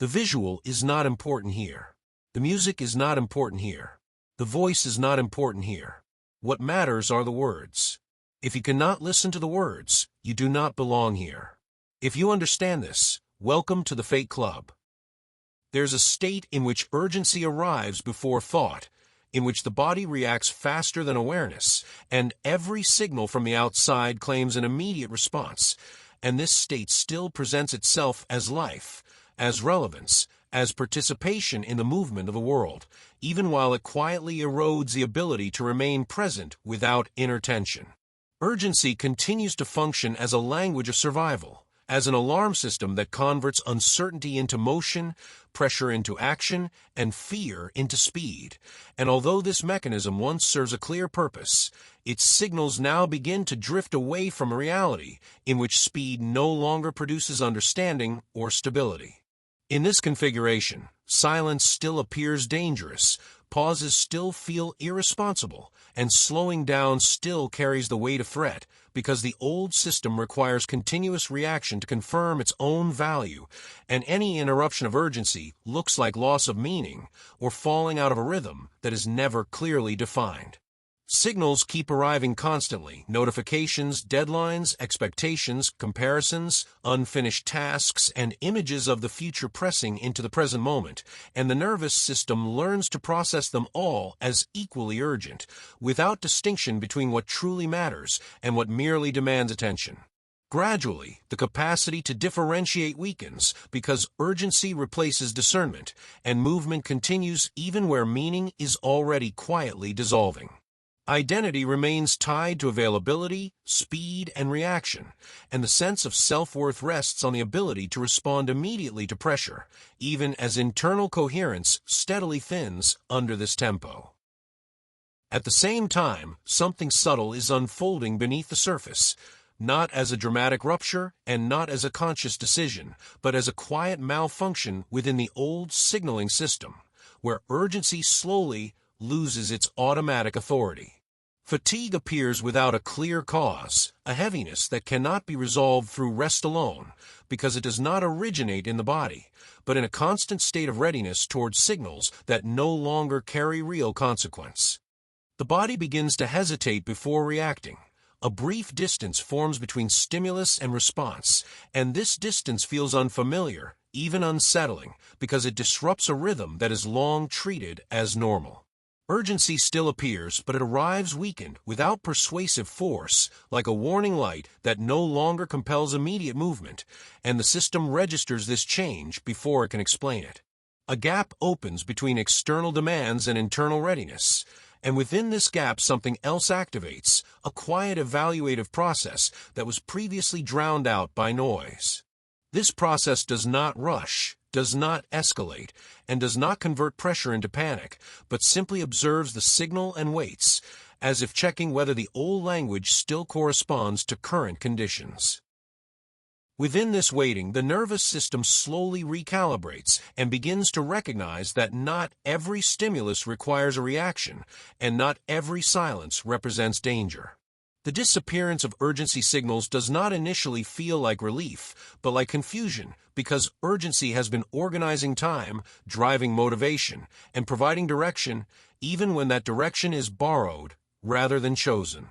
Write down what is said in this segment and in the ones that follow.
The visual is not important here. The music is not important here. The voice is not important here. What matters are the words. If you cannot listen to the words, you do not belong here. If you understand this, welcome to the Fate Club. There's a state in which urgency arrives before thought, in which the body reacts faster than awareness, and every signal from the outside claims an immediate response, and this state still presents itself as life, as relevance, as participation in the movement of the world, even while it quietly erodes the ability to remain present without inner tension. Urgency continues to function as a language of survival, as an alarm system that converts uncertainty into motion, pressure into action, and fear into speed. And although this mechanism once serves a clear purpose, its signals now begin to drift away from a reality in which speed no longer produces understanding or stability. In this configuration, silence still appears dangerous, pauses still feel irresponsible, and slowing down still carries the weight of threat, because the old system requires continuous reaction to confirm its own value, and any interruption of urgency looks like loss of meaning or falling out of a rhythm that is never clearly defined. Signals keep arriving constantly: notifications, deadlines, expectations, comparisons, unfinished tasks, and images of the future pressing into the present moment, and the nervous system learns to process them all as equally urgent, without distinction between what truly matters and what merely demands attention. Gradually, the capacity to differentiate weakens because urgency replaces discernment, and movement continues even where meaning is already quietly dissolving. Identity remains tied to availability, speed, and reaction, and the sense of self-worth rests on the ability to respond immediately to pressure, even as internal coherence steadily thins under this tempo. At the same time, something subtle is unfolding beneath the surface, not as a dramatic rupture and not as a conscious decision, but as a quiet malfunction within the old signaling system, where urgency slowly loses its automatic authority. Fatigue appears without a clear cause, a heaviness that cannot be resolved through rest alone, because it does not originate in the body, but in a constant state of readiness towards signals that no longer carry real consequence. The body begins to hesitate before reacting. A brief distance forms between stimulus and response, and this distance feels unfamiliar, even unsettling, because it disrupts a rhythm that is long treated as normal. Urgency still appears, but it arrives weakened, without persuasive force, like a warning light that no longer compels immediate movement, and the system registers this change before it can explain it. A gap opens between external demands and internal readiness, and within this gap something else activates, a quiet evaluative process that was previously drowned out by noise. This process does not rush, does not escalate, and does not convert pressure into panic, but simply observes the signal and waits, as if checking whether the old language still corresponds to current conditions. Within this waiting, the nervous system slowly recalibrates and begins to recognize that not every stimulus requires a reaction, and not every silence represents danger. The disappearance of urgency signals does not initially feel like relief, but like confusion, because urgency has been organizing time, driving motivation, and providing direction, even when that direction is borrowed rather than chosen.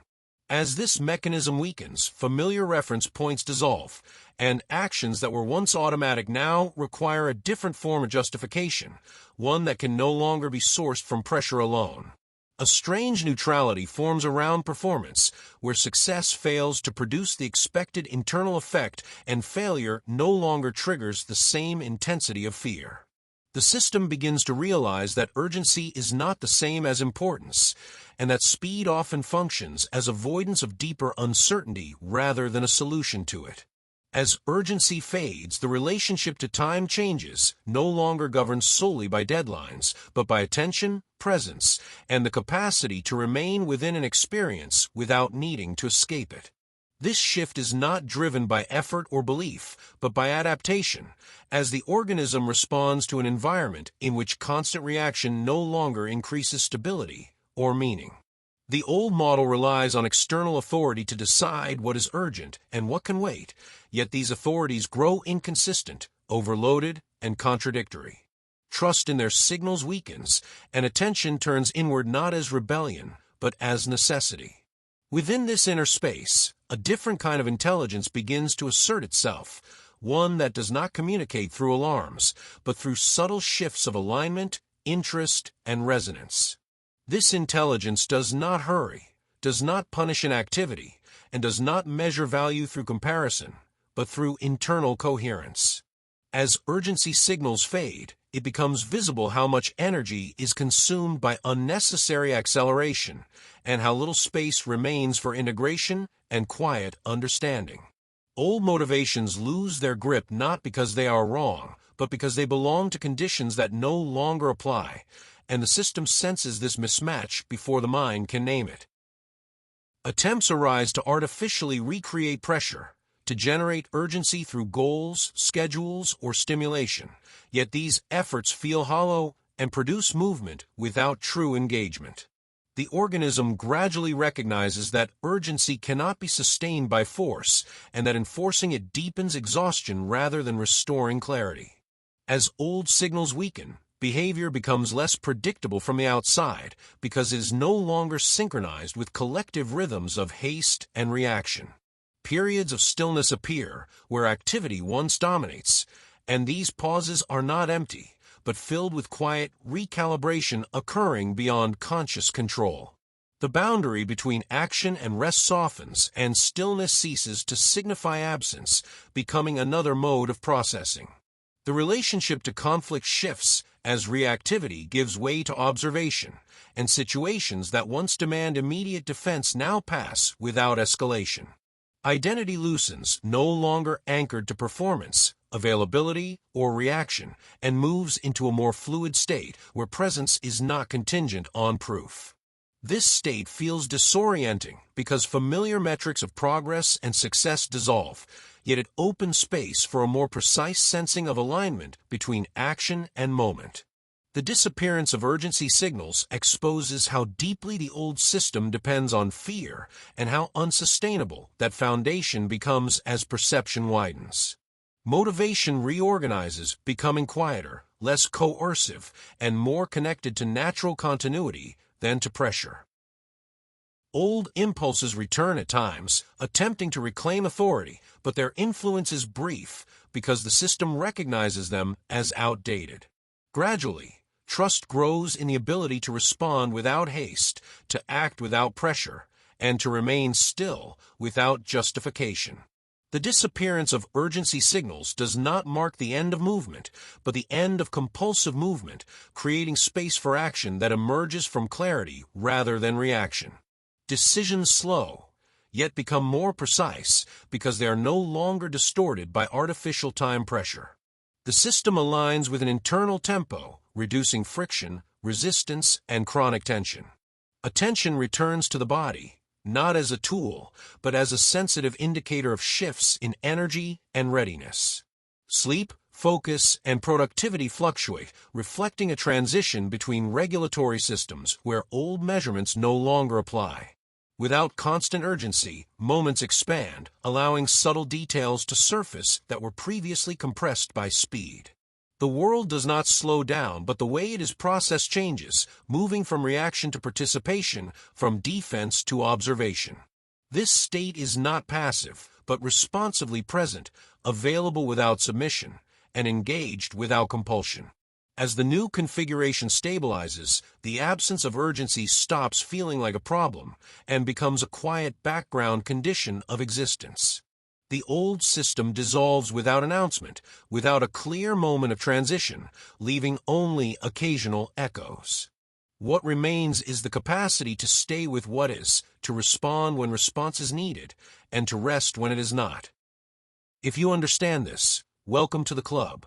As this mechanism weakens, familiar reference points dissolve, and actions that were once automatic now require a different form of justification, one that can no longer be sourced from pressure alone. A strange neutrality forms around performance, where success fails to produce the expected internal effect and failure no longer triggers the same intensity of fear. The system begins to realize that urgency is not the same as importance, and that speed often functions as avoidance of deeper uncertainty rather than a solution to it. As urgency fades, the relationship to time changes, no longer governed solely by deadlines, but by attention, presence, and the capacity to remain within an experience without needing to escape it. This shift is not driven by effort or belief, but by adaptation, as the organism responds to an environment in which constant reaction no longer increases stability or meaning. The old model relies on external authority to decide what is urgent and what can wait, yet these authorities grow inconsistent, overloaded, and contradictory. Trust in their signals weakens, and attention turns inward not as rebellion, but as necessity. Within this inner space, a different kind of intelligence begins to assert itself, one that does not communicate through alarms, but through subtle shifts of alignment, interest, and resonance. This intelligence does not hurry, does not punish inactivity, and does not measure value through comparison, but through internal coherence. As urgency signals fade, it becomes visible how much energy is consumed by unnecessary acceleration, and how little space remains for integration and quiet understanding. Old motivations lose their grip not because they are wrong, but because they belong to conditions that no longer apply, and the system senses this mismatch before the mind can name it. Attempts arise to artificially recreate pressure, to generate urgency through goals, schedules, or stimulation, yet these efforts feel hollow and produce movement without true engagement. The organism gradually recognizes that urgency cannot be sustained by force, and that enforcing it deepens exhaustion rather than restoring clarity. As old signals weaken, behavior becomes less predictable from the outside because it is no longer synchronized with collective rhythms of haste and reaction. Periods of stillness appear where activity once dominates, and these pauses are not empty, but filled with quiet recalibration occurring beyond conscious control. The boundary between action and rest softens, and stillness ceases to signify absence, becoming another mode of processing. The relationship to conflict shifts as reactivity gives way to observation, and situations that once demand immediate defense now pass without escalation. Identity loosens, no longer anchored to performance, availability, or reaction, and moves into a more fluid state where presence is not contingent on proof. This state feels disorienting because familiar metrics of progress and success dissolve, yet it opens space for a more precise sensing of alignment between action and moment. The disappearance of urgency signals exposes how deeply the old system depends on fear and how unsustainable that foundation becomes as perception widens. Motivation reorganizes, becoming quieter, less coercive, and more connected to natural continuity than to pressure. Old impulses return at times, attempting to reclaim authority, but their influence is brief because the system recognizes them as outdated. Gradually, trust grows in the ability to respond without haste, to act without pressure, and to remain still without justification. The disappearance of urgency signals does not mark the end of movement, but the end of compulsive movement, creating space for action that emerges from clarity rather than reaction. Decisions slow, yet become more precise because they are no longer distorted by artificial time pressure. The system aligns with an internal tempo, reducing friction, resistance, and chronic tension. Attention returns to the body, not as a tool, but as a sensitive indicator of shifts in energy and readiness. Sleep, focus, and productivity fluctuate, reflecting a transition between regulatory systems where old measurements no longer apply. Without constant urgency, moments expand, allowing subtle details to surface that were previously compressed by speed. The world does not slow down, but the way it is processed changes, moving from reaction to participation, from defense to observation. This state is not passive, but responsively present, available without submission, and engaged without compulsion. As the new configuration stabilizes, the absence of urgency stops feeling like a problem and becomes a quiet background condition of existence. The old system dissolves without announcement, without a clear moment of transition, leaving only occasional echoes. What remains is the capacity to stay with what is, to respond when response is needed, and to rest when it is not. If you understand this, welcome to the club.